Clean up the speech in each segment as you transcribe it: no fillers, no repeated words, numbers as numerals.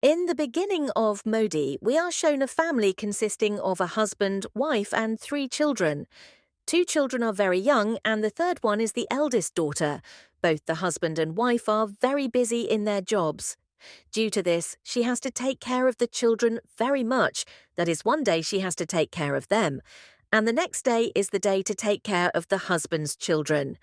In the beginning of Modi, we are shown a family consisting of a husband, wife, and three children. Two children are very young, and the third one is the eldest daughter. Both the husband and wife are very busy in their jobs. Due to this, she has to take care of the children very much. That is, one day she has to take care of them, and the next day is the day to take care of the husband's children.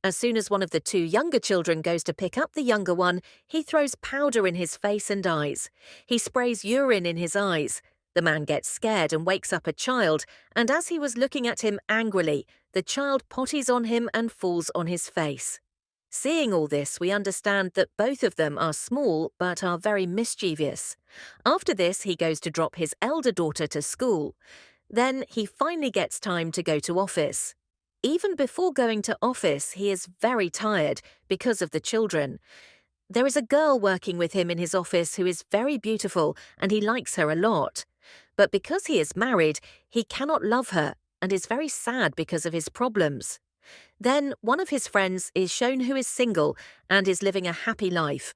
As soon as one of the two younger children goes to pick up the younger one, he throws powder in his face and eyes. He sprays urine in his eyes. The man gets scared and wakes up a child, and as he was looking at him angrily, the child potties on him and falls on his face. Seeing all this, we understand that both of them are small but are very mischievous. After this, he goes to drop his elder daughter to school. Then he finally gets time to go to office. Even before going to office, he is very tired because of the children. There is a girl working with him in his office who is very beautiful and he likes her a lot. But because he is married, he cannot love her and is very sad because of his problems. Then one of his friends is shown who is single and is living a happy life.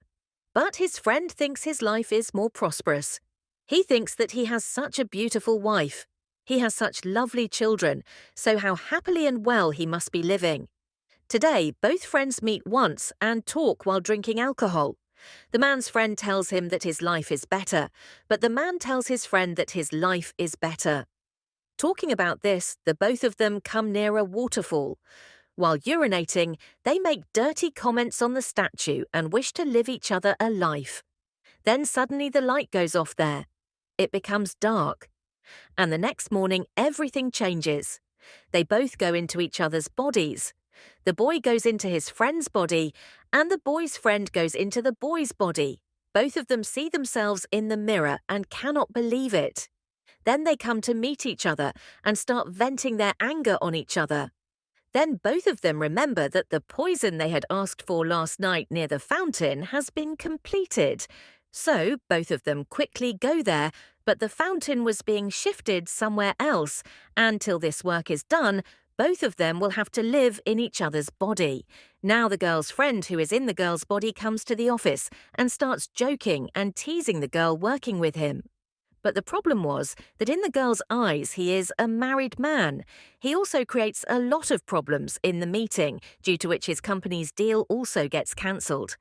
But his friend thinks his life is more prosperous. He thinks that he has such a beautiful wife. He has such lovely children, so how happily and well he must be living. Today, both friends meet once and talk while drinking alcohol. The man's friend tells him that his life is better, but the man tells his friend that his life is better. Talking about this, the both of them come near a waterfall. While urinating, they make dirty comments on the statue and wish to live each other a life. Then suddenly the light goes off there. It becomes dark. And the next morning, everything changes. They both go into each other's bodies. The boy goes into his friend's body, and the boy's friend goes into the boy's body. Both of them see themselves in the mirror and cannot believe it. Then they come to meet each other and start venting their anger on each other. Then both of them remember that the poison they had asked for last night near the fountain has been completed. So both of them quickly go there, but the fountain was being shifted somewhere else, and till this work is done, both of them will have to live in each other's body. Now the girl's friend who is in the girl's body comes to the office and starts joking and teasing the girl working with him. But the problem was that in the girl's eyes he is a married man. He also creates a lot of problems in the meeting, due to which his company's deal also gets cancelled.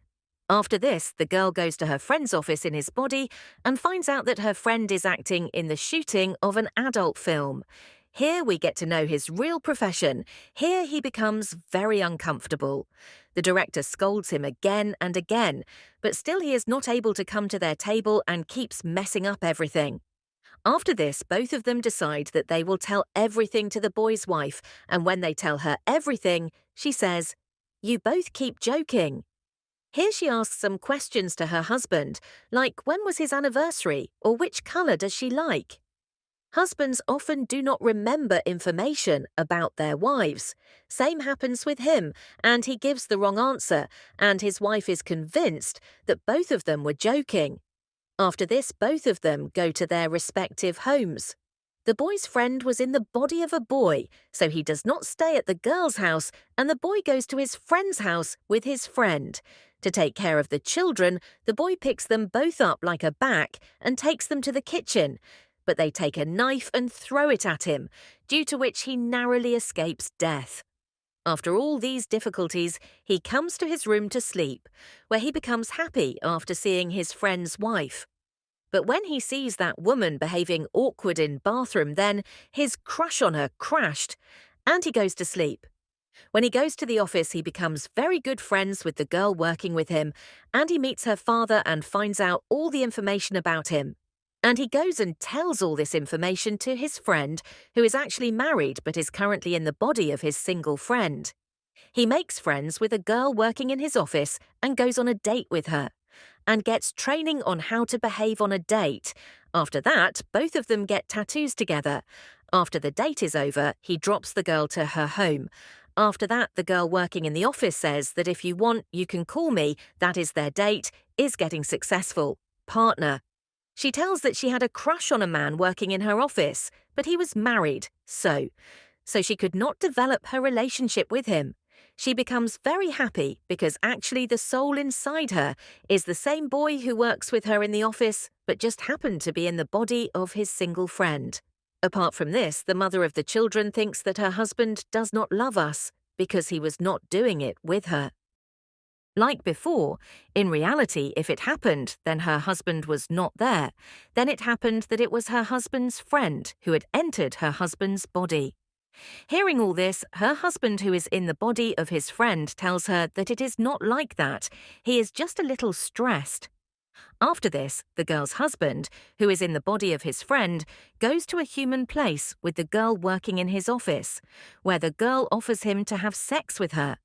After this, the girl goes to her friend's office in his body and finds out that her friend is acting in the shooting of an adult film. Here we get to know his real profession. Here he becomes very uncomfortable. The director scolds him again and again, but still he is not able to come to their table and keeps messing up everything. After this, both of them decide that they will tell everything to the boy's wife, and when they tell her everything, she says, "You both keep joking." Here she asks some questions to her husband, like when was his anniversary or which colour does she like? Husbands often do not remember information about their wives. Same happens with him, and he gives the wrong answer, and his wife is convinced that both of them were joking. After this, both of them go to their respective homes. The boy's friend was in the body of a boy, so he does not stay at the girl's house, and the boy goes to his friend's house with his friend. To take care of the children, the boy picks them both up like a back and takes them to the kitchen, but they take a knife and throw it at him, due to which he narrowly escapes death. After all these difficulties, he comes to his room to sleep, where he becomes happy after seeing his friend's wife. But when he sees that woman behaving awkward in bathroom, then his crush on her crashed, and he goes to sleep. When he goes to the office, he becomes very good friends with the girl working with him, and he meets her father and finds out all the information about him. And he goes and tells all this information to his friend, who is actually married but is currently in the body of his single friend. He makes friends with a girl working in his office and goes on a date with her, and gets training on how to behave on a date. After that, both of them get tattoos together. After the date is over, he drops the girl to her home. After that, the girl working in the office says that if you want, you can call me, that is their date, is getting successful. Partner. She tells that she had a crush on a man working in her office, but he was married, so she could not develop her relationship with him. She becomes very happy because actually the soul inside her is the same boy who works with her in the office, but just happened to be in the body of his single friend. Apart from this, the mother of the children thinks that her husband does not love us because he was not doing it with her. Like before, in reality, if it happened, then her husband was not there. Then it happened that it was her husband's friend who had entered her husband's body. Hearing all this, her husband, who is in the body of his friend, tells her that it is not like that. He is just a little stressed. After this, the girl's husband, who is in the body of his friend, goes to a human place with the girl working in his office, where the girl offers him to have sex with her.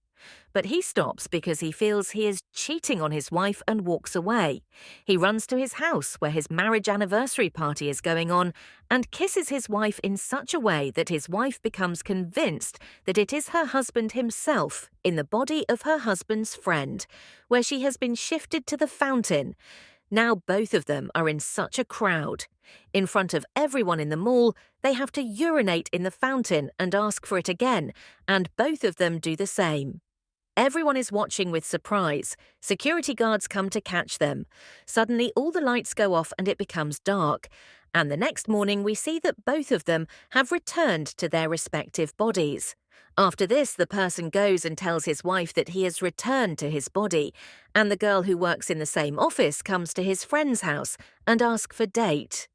But he stops because he feels he is cheating on his wife and walks away. He runs to his house where his marriage anniversary party is going on and kisses his wife in such a way that his wife becomes convinced that it is her husband himself in the body of her husband's friend, where she has been shifted to the fountain. Now both of them are in such a crowd. In front of everyone in the mall, they have to urinate in the fountain and ask for it again, and both of them do the same. Everyone is watching with surprise. Security guards come to catch them. Suddenly, all the lights go off and it becomes dark. And the next morning, we see that both of them have returned to their respective bodies. After this, the person goes and tells his wife that he has returned to his body, and the girl who works in the same office comes to his friend's house and asks for date.